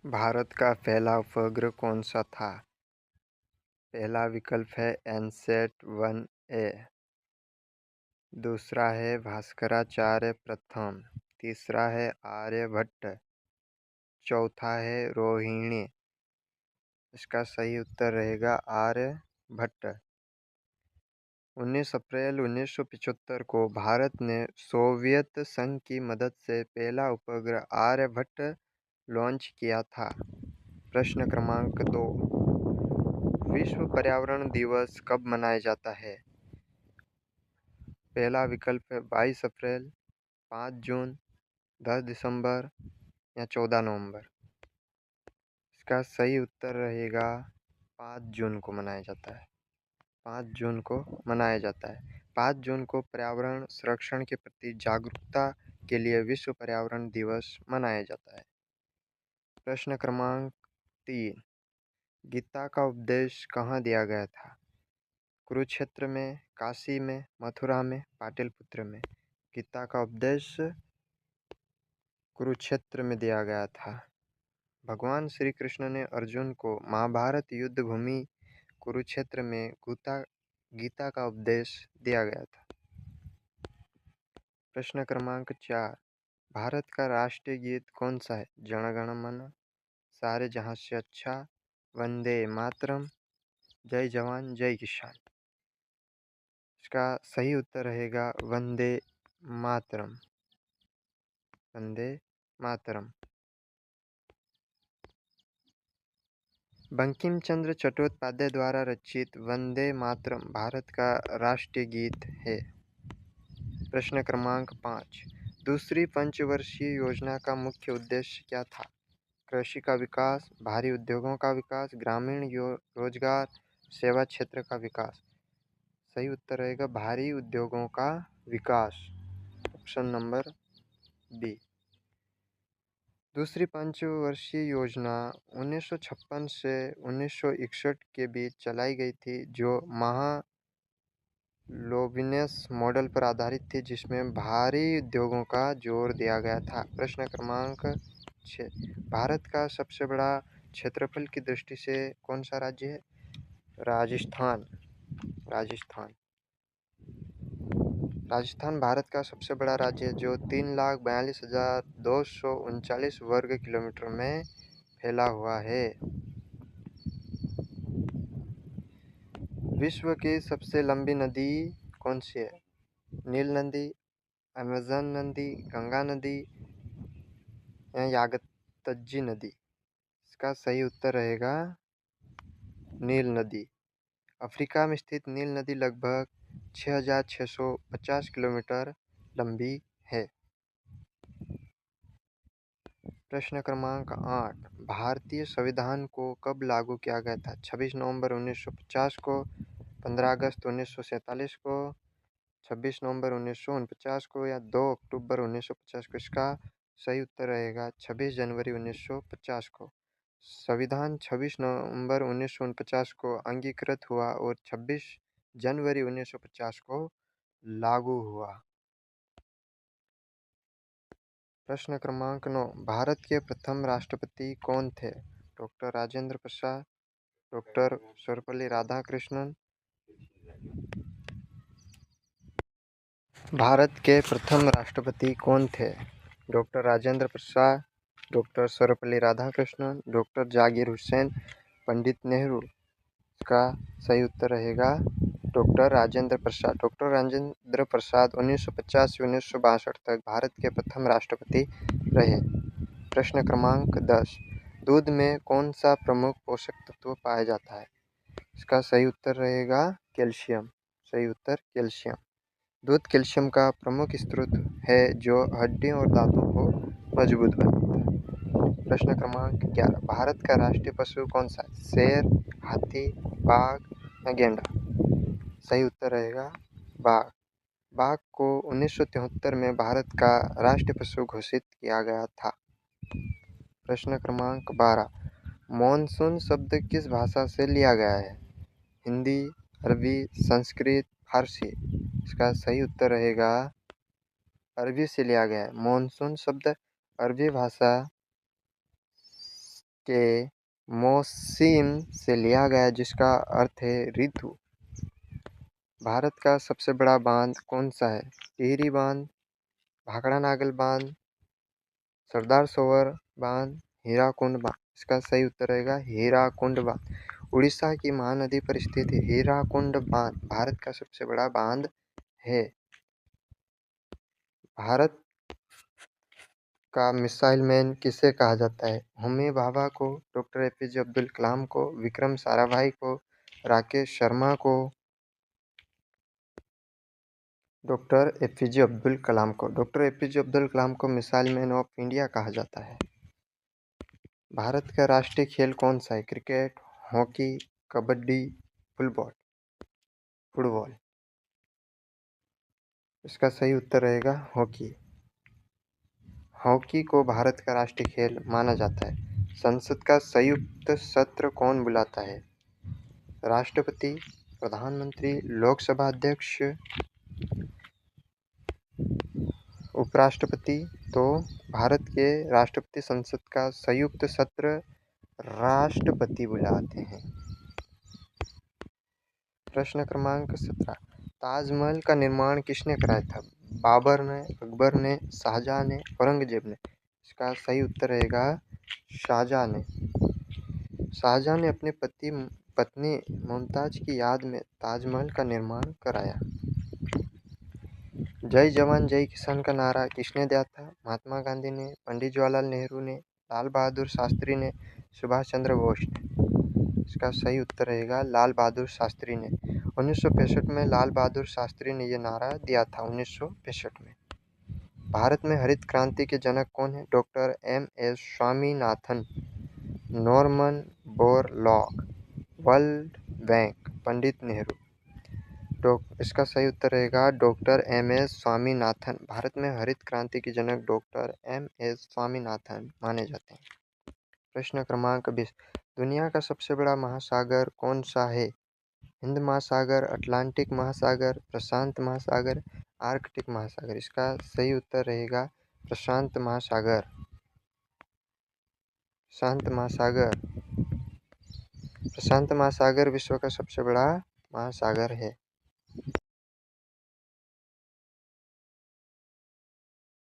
भारत का पहला उपग्रह कौन सा था? पहला विकल्प है एनसेट 1A। दूसरा है भास्कराचार्य प्रथम। तीसरा है आर्यभट्ट। चौथा है रोहिणी। इसका सही उत्तर रहेगा आर्यभट्ट। 19 अप्रैल 1975 को भारत ने सोवियत संघ की मदद से पहला उपग्रह आर्यभट्ट लॉन्च किया था। प्रश्न क्रमांक 2। विश्व पर्यावरण दिवस कब मनाया जाता है? पहला विकल्प है 22 अप्रैल, 5 जून, 10 दिसंबर या 14 नवंबर। इसका सही उत्तर रहेगा 5 जून को मनाया जाता है। 5 जून को मनाया जाता है। 5 जून को पर्यावरण संरक्षण के प्रति जागरूकता के लिए विश्व पर्यावरण दिवस मनाया जाता है। प्रश्न क्रमांक 3। गीता का उपदेश कहाँ दिया गया था? कुरुक्षेत्र में, काशी में, मथुरा में, पाटलिपुत्र में। गीता का उपदेश कुरुक्षेत्र में दिया गया था। भगवान श्री कृष्ण ने अर्जुन को महाभारत युद्ध भूमि कुरुक्षेत्र में गीता का उपदेश दिया गया था। प्रश्न क्रमांक 4। भारत का राष्ट्रीय गीत कौन सा है? जन गण मन, सारे जहां से अच्छा, वंदे मातरम, जय जवान जय किसान। इसका सही उत्तर रहेगा वंदे मातरम। वंदे मातरम। बंकिम चंद्र चट्टोपाध्याय द्वारा रचित वंदे मातरम भारत का राष्ट्रीय गीत है। प्रश्न क्रमांक 5। दूसरी पंचवर्षीय योजना का मुख्य उद्देश्य क्या था? कृषि का विकास, भारी उद्योगों का विकास, ग्रामीण रोजगार, सेवा क्षेत्र का विकास। सही उत्तर रहेगा भारी उद्योगों का विकास। Option number B. दूसरी पंचवर्षीय योजना 1956 से 1961 के बीच चलाई गई थी, जो लोबिनेस मॉडल पर आधारित थी, जिसमें भारी उद्योगों का जोर दिया गया था। प्रश्न क्रमांक 6। भारत का सबसे बड़ा क्षेत्रफल की दृष्टि से कौन सा राज्य है? राजस्थान। राजस्थान भारत का सबसे बड़ा राज्य है, जो 3,42,239 वर्ग किलोमीटर में फैला हुआ है। विश्व की सबसे लंबी नदी कौन सी है? नील नदी, अमेजन नदी, गंगा नदी या यागतजी नदी। इसका सही उत्तर रहेगा नील नदी। अफ्रीका में स्थित नील नदी लगभग 6,650 किलोमीटर लंबी है। प्रश्न क्रमांक 8। भारतीय संविधान को कब लागू किया गया था? 26 नवंबर 1950 को, 15 अगस्त 1947 को, 26 नवंबर 1949 को या 2 अक्टूबर 1950 को। इसका सही उत्तर रहेगा 26 जनवरी 1950 को। संविधान 26 नवंबर 1949 को अंगीकृत हुआ और 26 जनवरी 1950 को लागू हुआ। प्रश्न क्रमांक 9। भारत के प्रथम राष्ट्रपति कौन थे? Doctor Rajendra Prasad, doctor Sarvepalli Radhakrishnan. भारत के प्रथम राष्ट्रपति कौन थे? Doctor Rajendra Prasad, doctor Sarvepalli Radhakrishnan, doctor Zakir Hussain, पंडित नेहरू। इसका सही उत्तर रहेगा डॉक्टर राजेंद्र प्रसाद। डॉक्टर राजेंद्र प्रसाद 1950 से 1962 तक भारत के प्रथम राष्ट्रपति रहे। प्रश्न क्रमांक 10। दूध में कौन सा प्रमुख पोषक तत्व पाया जाता है? इसका सही उत्तर रहेगा कैल्शियम। सही उत्तर कैल्शियम। दूध कैल्शियम का प्रमुख स्रोत है, जो हड्डियों और दांतों को मजबूत बनाता है। प्रश्न क्रमांक 11। भारत का राष्ट्रीय पशु कौन सा है? शेर, हाथी, बाघ या गेंडा। सही उत्तर रहेगा बाघ। बाघ को 1973 में भारत का राष्ट्रीय पशु घोषित किया गया था। प्रश्न क्रमांक 12। मॉनसून शब्द किस भाषा से लिया गया है? हिंदी, अरबी, संस्कृत, फारसी। इसका सही उत्तर रहेगा अरबी से लिया गया है। मॉनसून शब्द अरबी भाषा के मौसम से लिया गया जिसका अर्थ है ऋतु। भारत का सबसे बड़ा बांध कौन सा है? टिहरी बांध, भाखड़ा नागल बांध, सरदार सरोवर बांध, हीराकुंड बांध। इसका सही उत्तर रहेगा हीराकुंड बांध। उड़ीसा की महानदी पर स्थित हीराकुंड बांध भारत का सबसे बड़ा बांध है। भारत का मिसाइल मैन किसे कहा जाता है? होमी भाभा को, डॉक्टर एपीजे अब्दुल कलाम को, विक्रम साराभाई को, राकेश शर्मा को, डॉक्टर एपीजे अब्दुल कलाम को। डॉक्टर एपीजे अब्दुल कलाम को मिसाइल मैन ऑफ इंडिया कहा जाता है। भारत का राष्ट्रीय खेल कौन सा है? Cricket, hockey, kabaddi, football. इसका सही उत्तर रहेगा हॉकी। हॉकी को भारत का राष्ट्रीय खेल माना जाता है। संसद का संयुक्त सत्र कौन बुलाता है? राष्ट्रपति, प्रधानमंत्री, लोकसभा अध्यक्ष, उपराष्ट्रपति। तो भारत के राष्ट्रपति संसद का संयुक्त सत्र राष्ट्रपति बुलाते हैं। प्रश्न क्रमांक 17। ताजमहल का निर्माण किसने कराया था? बाबर ने, अकबर ने, शाहजहां ने, औरंगजेब ने। इसका सही उत्तर रहेगा शाहजहां ने। शाहजहां ने अपने पत्नी मुमताज की याद में ताजमहल का निर्माण कराया। जय जवान जय किसान का नारा किसने दिया था? महात्मा गांधी ने, पंडित जवाहरलाल नेहरू ने, लाल बहादुर शास्त्री ने, सुभाष चंद्र बोस ने। इसका सही उत्तर रहेगा लाल बहादुर शास्त्री ने। 1965 में लाल बहादुर शास्त्री ने यह नारा दिया था। 1965 में। भारत में हरित क्रांति के जनक कौन है? Doctor M S. Swaminathan, Norman Borlaug, world bank, Pandit Nehru. इसका सही उत्तर रहेगा डॉक्टर एम.एस. स्वामीनाथन। भारत में हरित क्रांति के जनक डॉक्टर एम.एस. स्वामीनाथन माने जाते हैं। प्रश्न क्रमांक 20। दुनिया का सबसे बड़ा महासागर कौन सा है? हिंद महासागर, अटलांटिक महासागर, प्रशांत महासागर, आर्कटिक महासागर। इसका सही उत्तर रहेगा प्रशांत महासागर। प्रशांत महासागर। प्रशांत महासागर विश्व का सबसे बड़ा महासागर है।